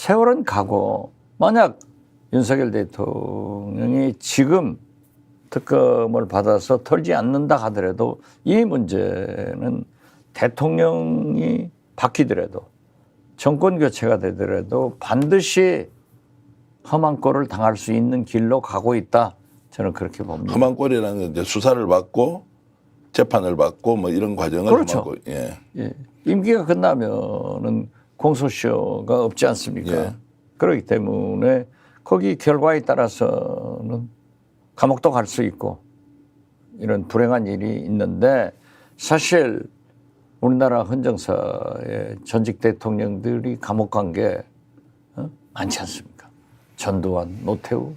세월은 가고 만약 윤석열 대통령이 지금 특검을 받아서 털지 않는다 하더라도 이 문제는 대통령이 바뀌더라도 정권 교체가 되더라도 반드시 험한 꼴을 당할 수 있는 길로 가고 있다. 저는 그렇게 봅니다. 험한 꼴이라는 건 이제 수사를 받고 재판을 받고 뭐 이런 과정을 그렇죠. 험하고, 예. 예. 임기가 끝나면은 공소시효가 없지 않습니까? 예. 그렇기 때문에 거기 결과에 따라서는 감옥도 갈 수 있고 이런 불행한 일이 있는데 사실 우리나라 헌정사의 전직 대통령들이 감옥 간 게 많지 않습니까? 전두환, 노태우,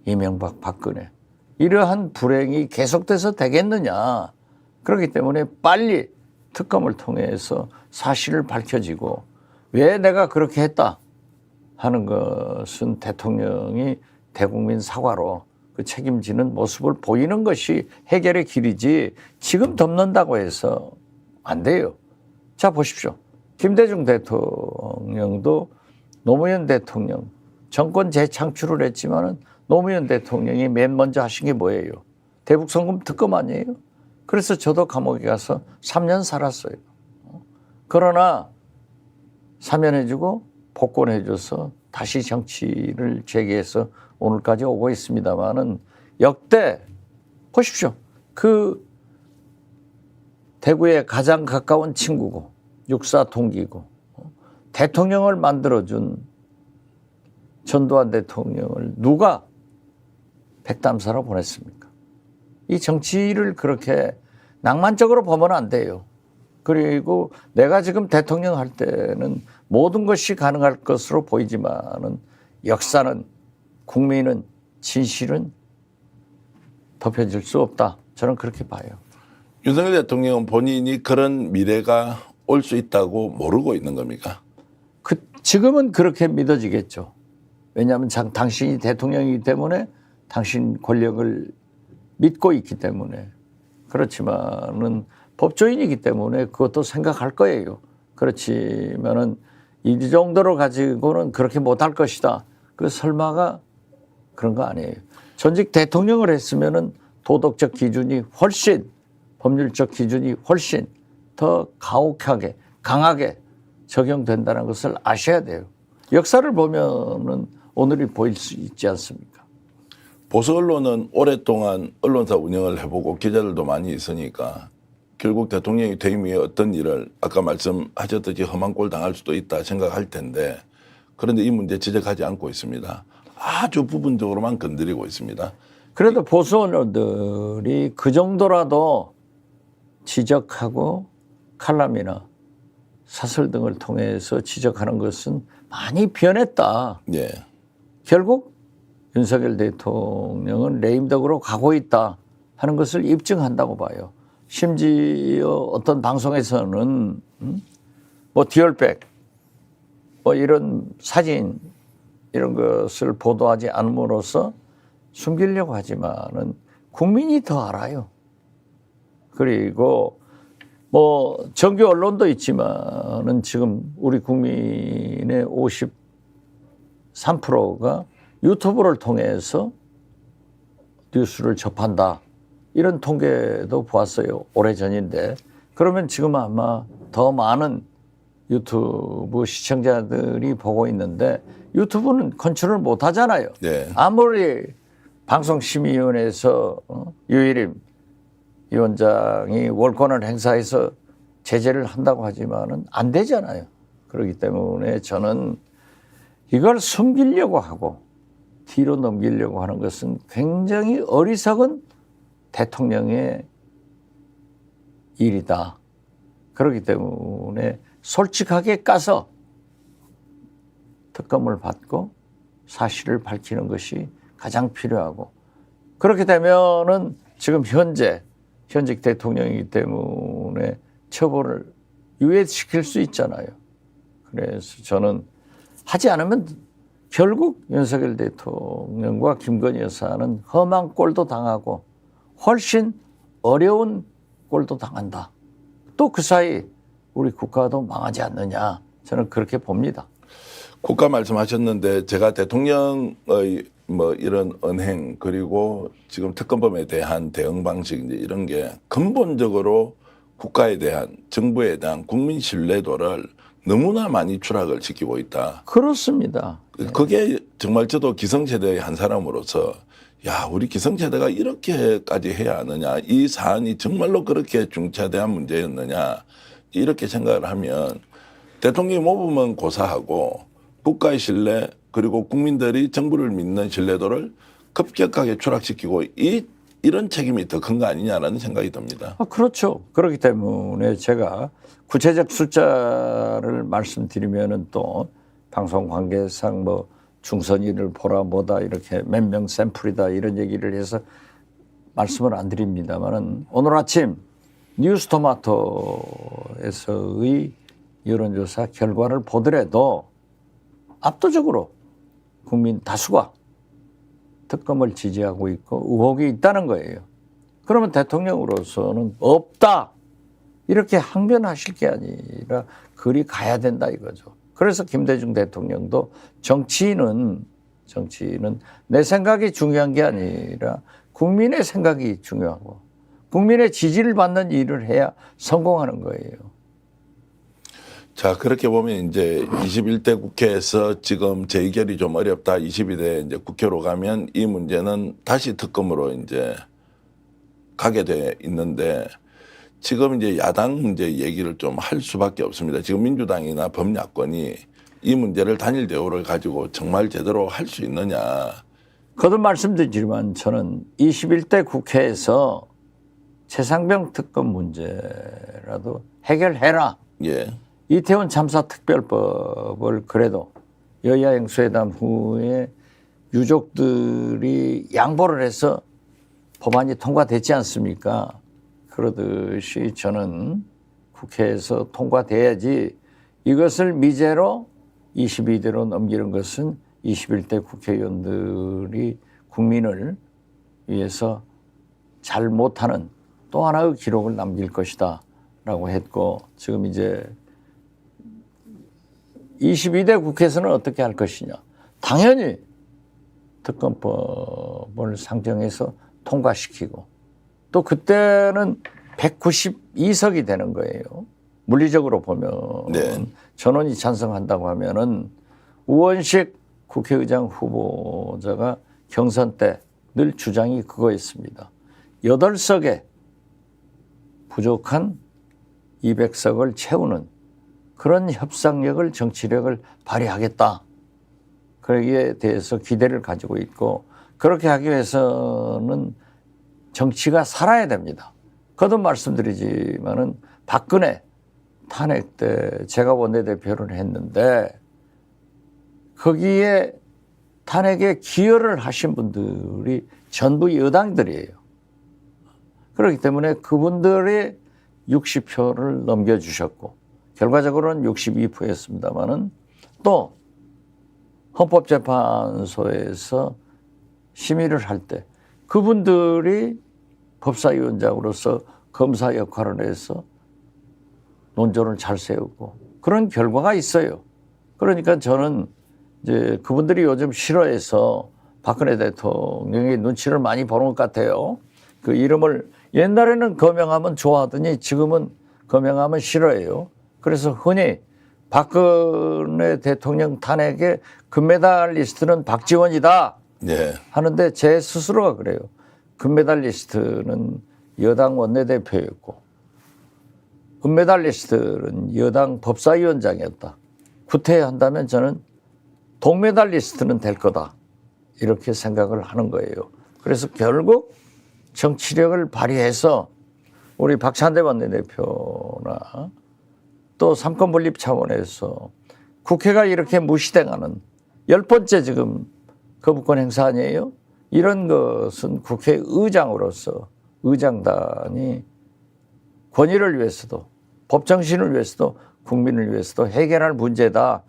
이명박, 박근혜 이러한 불행이 계속돼서 되겠느냐. 그렇기 때문에 빨리 특검을 통해서 사실을 밝혀지고 왜 내가 그렇게 했다 하는 것은 대통령이 대국민 사과로 그 책임지는 모습을 보이는 것이 해결의 길이지 지금 덮는다고 해서 안 돼요. 자 보십시오. 김대중 대통령도 노무현 대통령 정권 재창출을 했지만은 노무현 대통령이 맨 먼저 하신 게 뭐예요? 대북송금 특검 아니에요? 그래서 저도 감옥에 가서 3년 살았어요. 그러나 사면해주고 복권해줘서 다시 정치를 재개해서 오늘까지 오고 있습니다만은 역대 보십시오. 그 대구에 가장 가까운 친구고 육사 동기고 대통령을 만들어준 전두환 대통령을 누가 백담사로 보냈습니까? 이 정치를 그렇게 낭만적으로 보면 안 돼요. 그리고 내가 지금 대통령 할 때는 모든 것이 가능할 것으로 보이지만은 역사는 국민은 진실은 덮여질 수 없다. 저는 그렇게 봐요. 윤석열 대통령은 본인이 그런 미래가 올 수 있다고 모르고 있는 겁니까? 지금은 그렇게 믿어지겠죠. 왜냐하면 당신이 대통령이기 때문에 당신 권력을 믿고 있기 때문에 그렇지만은 법조인이기 때문에 그것도 생각할 거예요. 그렇지만은 이 정도로 가지고는 그렇게 못할 것이다. 그 설마가 그런 거 아니에요. 전직 대통령을 했으면은 도덕적 기준이 훨씬 법률적 기준이 훨씬 더 가혹하게 강하게 적용된다는 것을 아셔야 돼요. 역사를 보면은 오늘이 보일 수 있지 않습니까? 보수 언론은 오랫동안 언론사 운영을 해보고 기자들도 많이 있으니까 결국 대통령이 퇴임 후에 어떤 일을 아까 말씀하셨듯이 험한 꼴 당할 수도 있다 생각할 텐데 그런데 이 문제 지적하지 않고 있습니다. 아주 부분적으로만 건드리고 있습니다. 그래도 보수 언론들이 그 정도라도 지적하고 칼럼이나 사설 등을 통해서 지적하는 것은 많이 변했다. 예. 결국 윤석열 대통령은 레임덕으로 가고 있다 하는 것을 입증한다고 봐요. 심지어 어떤 방송에서는 뭐 디얼백 뭐 이런 사진 이런 것을 보도하지 않음으로써 숨기려고 하지만은 국민이 더 알아요. 그리고 뭐 정규 언론도 있지만은 지금 우리 국민의 53%가 유튜브를 통해서 뉴스를 접한다. 이런 통계도 보았어요. 오래전인데. 그러면 지금 아마 더 많은 유튜브 시청자들이 보고 있는데 유튜브는 컨트롤 못 하잖아요. 네. 아무리 방송심의위원회에서 유일임 위원장이 월권을 행사해서 제재를 한다고 하지만은 안 되잖아요. 그렇기 때문에 저는 이걸 숨기려고 하고 뒤로 넘기려고 하는 것은 굉장히 어리석은 대통령의 일이다. 그렇기 때문에 솔직하게 까서 특검을 받고 사실을 밝히는 것이 가장 필요하고 그렇게 되면은 지금 현직 대통령이기 때문에 처벌을 유예시킬 수 있잖아요. 그래서 저는 하지 않으면 결국 윤석열 대통령과 김건희 여사는 험한 꼴도 당하고 훨씬 어려운 꼴도 당한다. 또 그 사이 우리 국가도 망하지 않느냐. 저는 그렇게 봅니다. 국가 말씀하셨는데 제가 대통령의 뭐 이런 언행 그리고 지금 특검법에 대한 대응 방식 이제 이런 게 근본적으로 국가에 대한 정부에 대한 국민 신뢰도를 너무나 많이 추락을 시키고 있다. 그렇습니다. 그게 정말 저도 기성세대의 한 사람으로서 야, 우리 기성세대가 이렇게까지 해야 하느냐, 이 사안이 정말로 그렇게 중차대한 문제였느냐 이렇게 생각을 하면 대통령이 모범은 고사하고 국가의 신뢰 그리고 국민들이 정부를 믿는 신뢰도를 급격하게 추락시키고 이런 책임이 더 큰 거 아니냐라는 생각이 듭니다. 그렇죠. 그렇기 때문에 제가 구체적 숫자를 말씀드리면은 또 방송 관계상 뭐 중선인을 보라 뭐다 이렇게 몇 명 샘플이다 이런 얘기를 해서 말씀을 안 드립니다만은 오늘 아침 뉴스토마토에서의 여론조사 결과를 보더라도 압도적으로 국민 다수가 특검을 지지하고 있고 의혹이 있다는 거예요. 그러면 대통령으로서는 없다 이렇게 항변하실 게 아니라 그리 가야 된다 이거죠. 그래서 김대중 대통령도 정치인은 내 생각이 중요한 게 아니라 국민의 생각이 중요하고 국민의 지지를 받는 일을 해야 성공하는 거예요. 자, 그렇게 보면 이제 21대 국회에서 지금 재의결이 좀 어렵다. 22대 이제 국회로 가면 이 문제는 다시 특검으로 이제 가게 돼 있는데 지금 이제 야당 문제 얘기를 좀 할 수밖에 없습니다. 지금 민주당이나 범야권이 이 문제를 단일 대우를 가지고 정말 제대로 할 수 있느냐. 거듭 말씀드리지만 저는 21대 국회에서 최상병 특검 문제라도 해결해라. 예. 이태원 참사 특별법을 그래도 여야 행수회담 후에 유족들이 양보를 해서 법안이 통과됐지 않습니까? 그러듯이 저는 국회에서 통과돼야지 이것을 미제로 22대로 넘기는 것은 21대 국회의원들이 국민을 위해서 잘 못하는 또 하나의 기록을 남길 것이다 라고 했고 지금 이제 22대 국회에서는 어떻게 할 것이냐. 당연히 특검법을 상정해서 통과시키고 또 그때는 192석이 되는 거예요. 물리적으로 보면 네. 전원이 찬성한다고 하면은 우원식 국회의장 후보자가 경선 때 늘 주장이 그거였습니다. 8석에 부족한 200석을 채우는 그런 협상력을 정치력을 발휘하겠다. 거기에 대해서 기대를 가지고 있고 그렇게 하기 위해서는 정치가 살아야 됩니다. 거듭 말씀드리지만은 박근혜 탄핵 때 제가 원내대표를 했는데 거기에 탄핵에 기여를 하신 분들이 전부 여당들이에요. 그렇기 때문에 그분들의 60표를 넘겨주셨고 결과적으로는 62%였습니다만은 또 헌법재판소에서 심의를 할 때 그분들이 법사위원장으로서 검사 역할을 해서 논조를 잘 세우고 그런 결과가 있어요. 그러니까 저는 이제 그분들이 요즘 싫어해서 박근혜 대통령의 눈치를 많이 보는 것 같아요. 그 이름을 옛날에는 거명하면 좋아하더니 지금은 거명하면 싫어해요. 그래서 흔히 박근혜 대통령 탄핵의 금메달리스트는 박지원이다 네. 하는데 제 스스로가 그래요. 금메달리스트는 여당 원내대표였고 은메달리스트는 여당 법사위원장이었다. 구태한다면 저는 동메달리스트는 될 거다. 이렇게 생각을 하는 거예요. 그래서 결국 정치력을 발휘해서 우리 박찬대 원내대표나 또 삼권 분립 차원에서 국회가 이렇게 무시당하는 10번째 지금 거부권 행사 아니에요? 이런 것은 국회의장으로서 의장단이 권위를 위해서도 법정신을 위해서도 국민을 위해서도 해결할 문제다.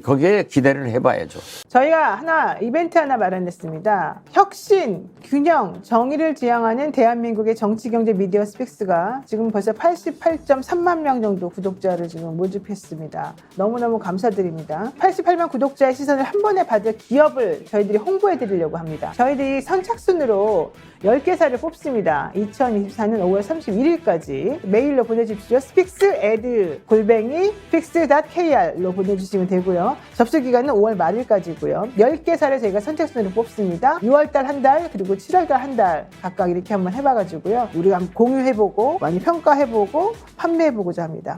거기에 기대를 해봐야죠. 저희가 이벤트 하나 마련했습니다. 혁신, 균형, 정의를 지향하는 대한민국의 정치, 경제, 미디어 스픽스가 지금 벌써 88.3만 명 정도 구독자를 지금 모집했습니다. 너무너무 감사드립니다. 88만 구독자의 시선을 한 번에 받을 기업을 저희들이 홍보해 드리려고 합니다. 저희들이 선착순으로 10개사를 뽑습니다. 2024년 5월 31일까지 메일로 보내주십시오. spixed@spix.kr로 보내주시면 되고요. 접수 기간은 5월 말일까지고요. 10개사를 저희가 선착순으로 뽑습니다. 6월달 한 달, 그리고 7월달 한 달 각각 이렇게 한번 해봐가지고요. 우리가 한번 공유해보고 많이 평가해보고 판매해보고자 합니다.